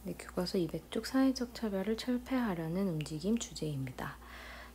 네, 교과서 200쪽 사회적 차별을 철폐하려는 움직임 주제입니다.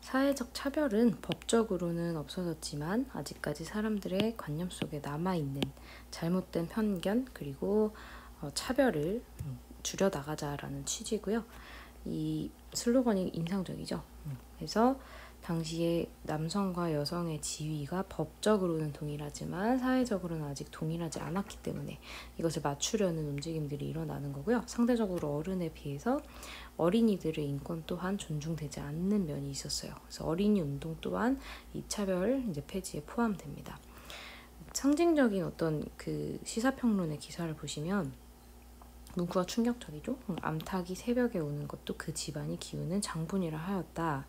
사회적 차별은 법적으로는 없어졌지만 아직까지 사람들의 관념 속에 남아있는 잘못된 편견 그리고 차별을 줄여나가자라는 취지고요. 이 슬로건이 인상적이죠. 그래서 당시에 남성과 여성의 지위가 법적으로는 동일하지만 사회적으로는 아직 동일하지 않았기 때문에 이것을 맞추려는 움직임들이 일어나는 거고요. 상대적으로 어른에 비해서 어린이들의 인권 또한 존중되지 않는 면이 있었어요. 그래서 어린이 운동 또한 이 차별 폐지에 포함됩니다. 상징적인 어떤 그 시사평론의 기사를 보시면 문구가 충격적이죠. 암탉이 새벽에 오는 것도 그 집안이 기우는 장분이라 하였다.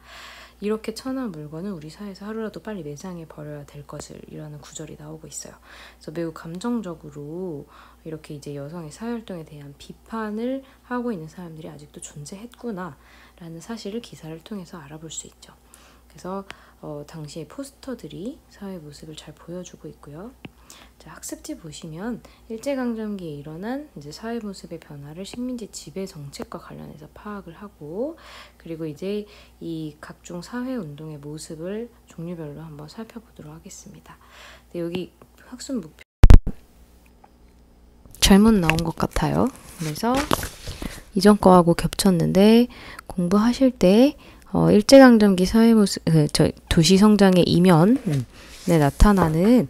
이렇게 천한 물건은 우리 사회에서 하루라도 빨리 매장해 버려야 될 것을 이라는 구절이 나오고 있어요. 그래서 매우 감정적으로 이렇게 이제 여성의 사회활동에 대한 비판을 하고 있는 사람들이 아직도 존재했구나라는 사실을 기사를 통해서 알아볼 수 있죠. 그래서 당시의 포스터들이 사회 모습을 잘 보여주고 있고요. 자, 학습지 보시면 일제강점기에 일어난 이제 사회 모습의 변화를 식민지 지배 정책과 관련해서 파악을 하고, 그리고 이제 이 각종 사회 운동의 모습을 종류별로 한번 살펴보도록 하겠습니다. 네, 여기 학습 목표 잘못 나온 것 같아요. 그래서 이전 거하고 겹쳤는데 공부하실 때 일제강점기 사회 모습, 도시 성장의 이면에 나타나는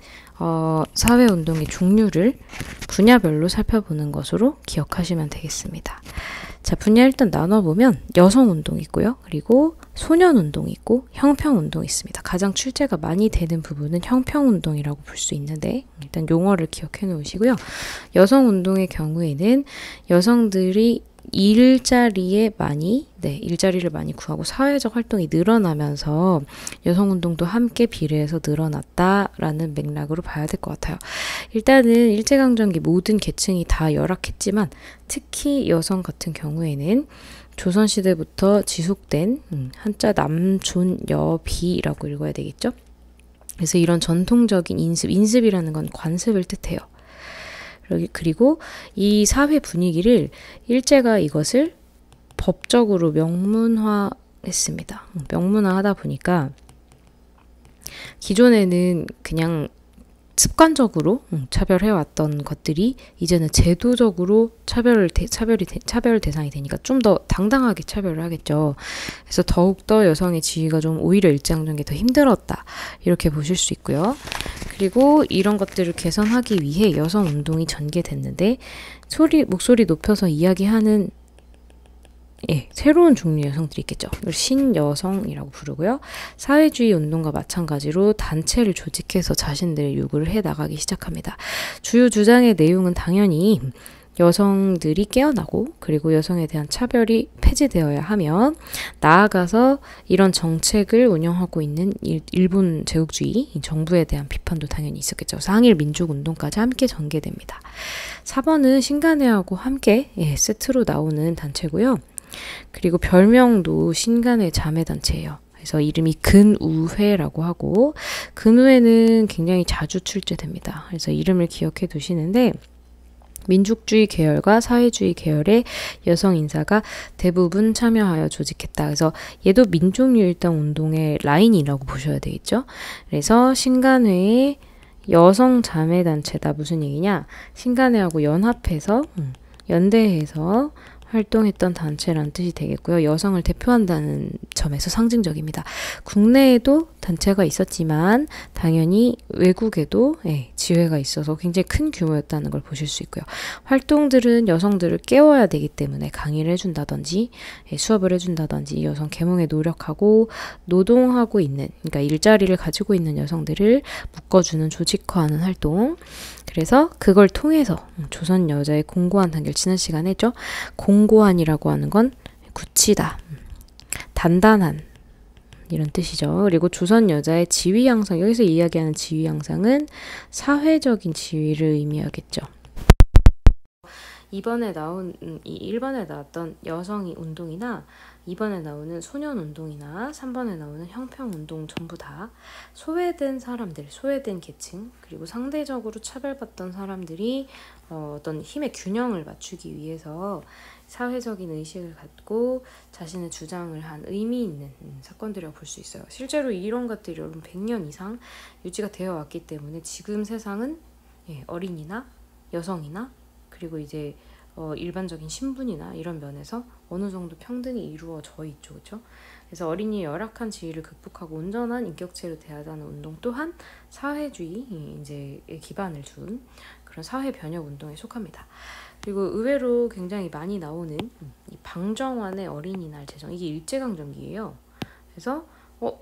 사회운동의 종류를 분야별로 살펴보는 것으로 기억하시면 되겠습니다. 자, 분야 일단 나눠보면 여성운동이 있고요. 그리고 소년운동이 있고 형평운동이 있습니다. 가장 출제가 많이 되는 부분은 형평운동이라고 볼 수 있는데 일단 용어를 기억해 놓으시고요. 여성운동의 경우에는 여성들이 일자리를 많이 구하고 사회적 활동이 늘어나면서 여성운동도 함께 비례해서 늘어났다라는 맥락으로 봐야 될 것 같아요. 일단은 일제강점기 모든 계층이 다 열악했지만 특히 여성 같은 경우에는 조선시대부터 지속된 한자 남존여비라고 읽어야 되겠죠? 그래서 이런 전통적인 인습이라는 건 관습을 뜻해요. 그리고 이 사회 분위기를 일제가 이것을 법적으로 명문화했습니다. 명문화하다 보니까 기존에는 그냥 습관적으로 차별해왔던 것들이 이제는 제도적으로 차별 대상이 되니까 좀 더 당당하게 차별을 하겠죠. 그래서 더욱더 여성의 지위가 좀 오히려 일제강점기 더 힘들었다. 이렇게 보실 수 있고요. 그리고 이런 것들을 개선하기 위해 여성운동이 전개됐는데 목소리 높여서 이야기하는 새로운 종류의 여성들이 있겠죠. 신여성이라고 부르고요. 사회주의 운동과 마찬가지로 단체를 조직해서 자신들의 요구를 해나가기 시작합니다. 주요 주장의 내용은 당연히 여성들이 깨어나고 그리고 여성에 대한 차별이 폐지되어야 하며 나아가서 이런 정책을 운영하고 있는 일본 제국주의 정부에 대한 비판도 당연히 있었겠죠. 그래서 항일 민족운동까지 함께 전개됩니다. 4번은 신간회하고 함께 세트로 나오는 단체고요. 그리고 별명도 신간회 자매단체예요. 그래서 이름이 근우회라고 하고 근우회는 굉장히 자주 출제됩니다. 그래서 이름을 기억해 두시는데 민족주의 계열과 사회주의 계열의 여성 인사가 대부분 참여하여 조직했다. 그래서 얘도 민족유일당 운동의 라인이라고 보셔야 되겠죠. 그래서 신간회의 여성 자매단체다. 무슨 얘기냐? 신간회하고 연합해서 연대해서 활동했던 단체라는 뜻이 되겠고요. 여성을 대표한다는 점에서 상징적입니다. 국내에도 단체가 있었지만 당연히 외국에도 지회가 있어서 굉장히 큰 규모였다는 걸 보실 수 있고요. 활동들은 여성들을 깨워야 되기 때문에 강의를 해준다든지 수업을 해준다든지 여성 계몽에 노력하고 노동하고 있는, 그러니까 일자리를 가지고 있는 여성들을 묶어주는 조직화하는 활동. 그래서 그걸 통해서 조선 여자의 공고한 단계를 지난 시간에 했죠. 공고한이라고 하는 건 굳히다, 단단한 이런 뜻이죠. 그리고 조선 여자의 지위 향상, 여기서 이야기하는 지위 향상은 사회적인 지위를 의미하겠죠. 이번에 나온 이 1번에 나왔던 여성이 운동이나 2번에 나오는 소년 운동이나 3번에 나오는 형평 운동 전부 다 소외된 사람들, 소외된 계층, 그리고 상대적으로 차별받던 사람들이 어떤 힘의 균형을 맞추기 위해서 사회적인 의식을 갖고 자신의 주장을 한 의미 있는 사건들이라고 볼 수 있어요. 실제로 이런 것들이 여러분 100년 이상 유지가 되어 왔기 때문에 지금 세상은 어린이나 여성이나 그리고 이제 일반적인 신분이나 이런 면에서 어느 정도 평등이 이루어져 있죠. 그렇죠? 그래서 어린이의 열악한 지위를 극복하고 온전한 인격체로 대하자는 운동 또한 사회주의 이제 기반을 둔 그런 사회 변혁 운동에 속합니다. 그리고 의외로 굉장히 많이 나오는 이 방정환의 어린이날 제정, 이게 일제강점기예요. 그래서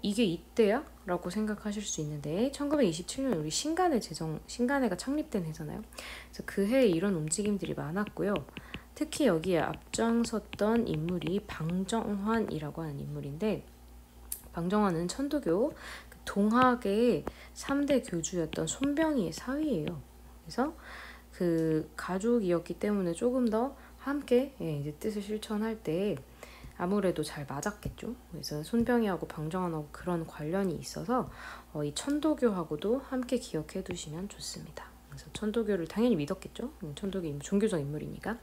이게 이때야? 라고 생각하실 수 있는데 1927년 우리 신간회가 창립된 해잖아요. 그래서 그 해에 이런 움직임들이 많았고요. 특히 여기에 앞장섰던 인물이 방정환이라고 하는 인물인데, 방정환은 천도교 동학의 3대 교주였던 손병희의 사위예요. 그래서 그 가족이었기 때문에 조금 더 함께 이제 뜻을 실천할 때 아무래도 잘 맞았겠죠. 그래서 손병희하고 방정환하고 그런 관련이 있어서 이 천도교하고도 함께 기억해 두시면 좋습니다. 그래서 천도교를 당연히 믿었겠죠. 천도교 종교적 인물이니까.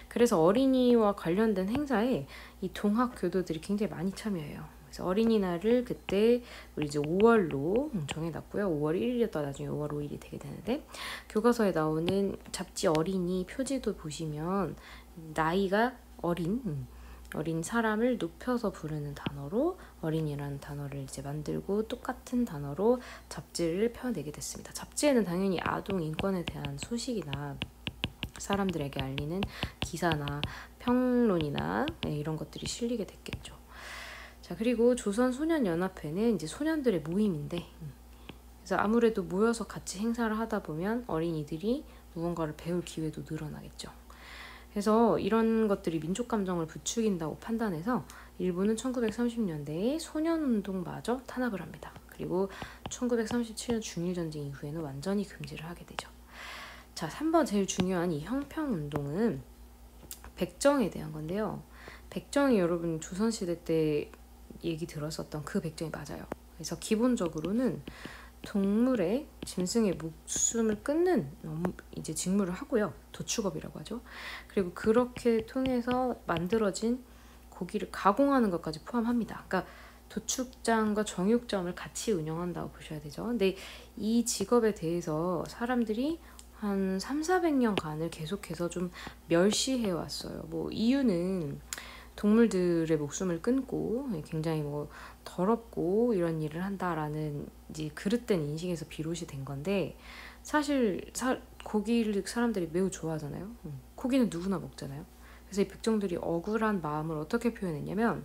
그래서 어린이와 관련된 행사에 이 동학 교도들이 굉장히 많이 참여해요. 그래서 어린이날을 그때 우리 이제 5월로 정해놨고요. 5월 1일이었다 나중에 5월 5일이 되게 되는데, 교과서에 나오는 잡지 어린이 표지도 보시면 나이가 어린 사람을 높여서 부르는 단어로 어린이라는 단어를 이제 만들고 똑같은 단어로 잡지를 펴내게 됐습니다. 잡지에는 당연히 아동 인권에 대한 소식이나 사람들에게 알리는 기사나 평론이나 이런 것들이 실리게 됐겠죠. 자, 그리고 조선소년연합회는 이제 소년들의 모임인데, 그래서 아무래도 모여서 같이 행사를 하다 보면 어린이들이 무언가를 배울 기회도 늘어나겠죠. 그래서 이런 것들이 민족 감정을 부추긴다고 판단해서 일부는 1930년대에 소년운동마저 탄압을 합니다. 그리고 1937년 중일전쟁 이후에는 완전히 금지를 하게 되죠. 자, 3번 제일 중요한 이 형평운동은 백정에 대한 건데요. 백정이 여러분 조선시대 때 얘기 들었었던 그 백정이 맞아요. 그래서 기본적으로는 동물의 짐승의 목숨을 끊는 이제 직무를 하고요. 도축업이라고 하죠. 그리고 그렇게 통해서 만들어진 고기를 가공하는 것까지 포함합니다. 그러니까 도축장과 정육점을 같이 운영한다고 보셔야 되죠. 근데 이 직업에 대해서 사람들이 한 300~400년간을 계속해서 좀 멸시해 왔어요. 뭐 이유는 동물들의 목숨을 끊고 굉장히 더럽고 이런 일을 한다라는 이제 그릇된 인식에서 비롯이 된 건데, 사실 고기를 사람들이 매우 좋아하잖아요. 고기는 누구나 먹잖아요. 그래서 이 백정들이 억울한 마음을 어떻게 표현했냐면,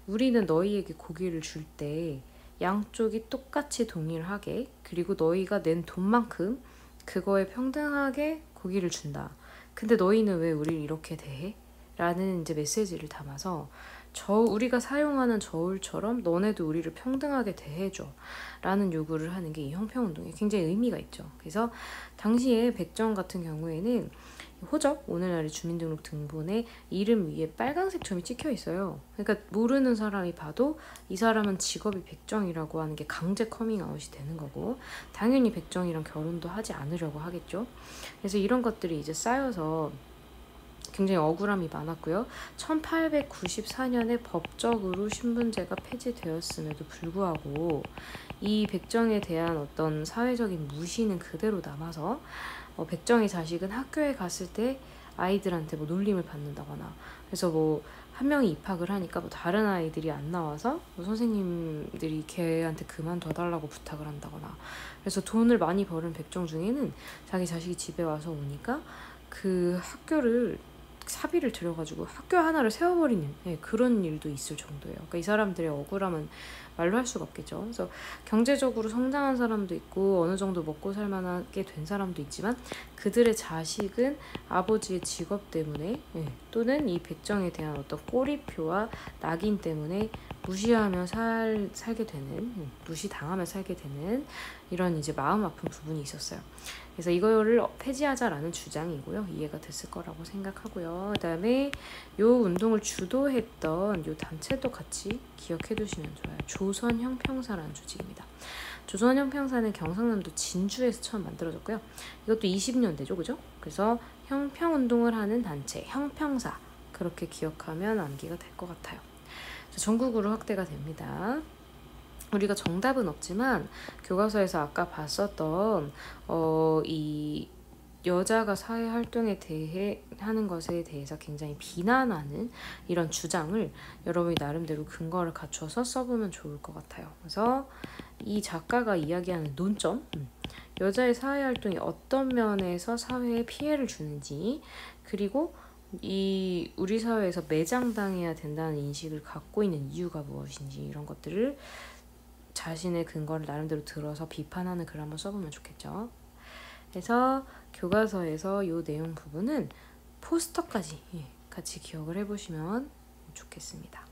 우리는 너희에게 고기를 줄 때 양쪽이 똑같이 동의를 하게, 그리고 너희가 낸 돈만큼 그거에 평등하게 고기를 준다. 근데 너희는 왜 우리를 이렇게 대해? 라는 이제 메시지를 담아서 우리가 사용하는 저울처럼 너네도 우리를 평등하게 대해줘 라는 요구를 하는 게 이 형평운동에 굉장히 의미가 있죠. 그래서 당시에 백정 같은 경우에는 호적, 오늘날의 주민등록등본에 이름 위에 빨간색 점이 찍혀 있어요. 그러니까 모르는 사람이 봐도 이 사람은 직업이 백정이라고 하는 게 강제 커밍아웃이 되는 거고, 당연히 백정이랑 결혼도 하지 않으려고 하겠죠. 그래서 이런 것들이 이제 쌓여서 굉장히 억울함이 많았고요. 1894년에 법적으로 신분제가 폐지되었음에도 불구하고 이 백정에 대한 어떤 사회적인 무시는 그대로 남아서 백정의 자식은 학교에 갔을 때 아이들한테 놀림을 받는다거나, 그래서 한 명이 입학을 하니까 다른 아이들이 안 나와서 선생님들이 걔한테 그만둬달라고 부탁을 한다거나, 그래서 돈을 많이 버는 백정 중에는 자기 자식이 집에 와서 오니까 그 학교를 사비를 들여가지고 학교 하나를 세워버리는 그런 일도 있을 정도예요. 그러니까 이 사람들의 억울함은 말로 할 수가 없겠죠. 그래서 경제적으로 성장한 사람도 있고 어느 정도 먹고 살만하게 된 사람도 있지만, 그들의 자식은 아버지의 직업 때문에 또는 이 백정에 대한 어떤 꼬리표와 낙인 때문에 무시하며 살게 되는, 무시당하며 살게 되는 이런 이제 마음 아픈 부분이 있었어요. 그래서 이거를 폐지하자라는 주장이고요. 이해가 됐을 거라고 생각하고요. 그 다음에 요 운동을 주도했던 요 단체도 같이 기억해 두시면 좋아요. 조선형평사라는 조직입니다. 조선형평사는 경상남도 진주에서 처음 만들어졌고요. 이것도 20년대죠, 그죠? 그래서 형평운동을 하는 단체, 형평사, 그렇게 기억하면 암기가 될 것 같아요. 전국으로 확대가 됩니다. 우리가 정답은 없지만 교과서에서 아까 봤었던 이 여자가 사회 활동에 대해 하는 것에 대해서 굉장히 비난하는 이런 주장을 여러분이 나름대로 근거를 갖춰서 써보면 좋을 것 같아요. 그래서 이 작가가 이야기하는 논점, 여자의 사회 활동이 어떤 면에서 사회에 피해를 주는지, 그리고 이 우리 사회에서 매장당해야 된다는 인식을 갖고 있는 이유가 무엇인지, 이런 것들을 자신의 근거를 나름대로 들어서 비판하는 글 한번 써보면 좋겠죠. 그래서 교과서에서 이 내용 부분은 포스터까지 같이 기억을 해보시면 좋겠습니다.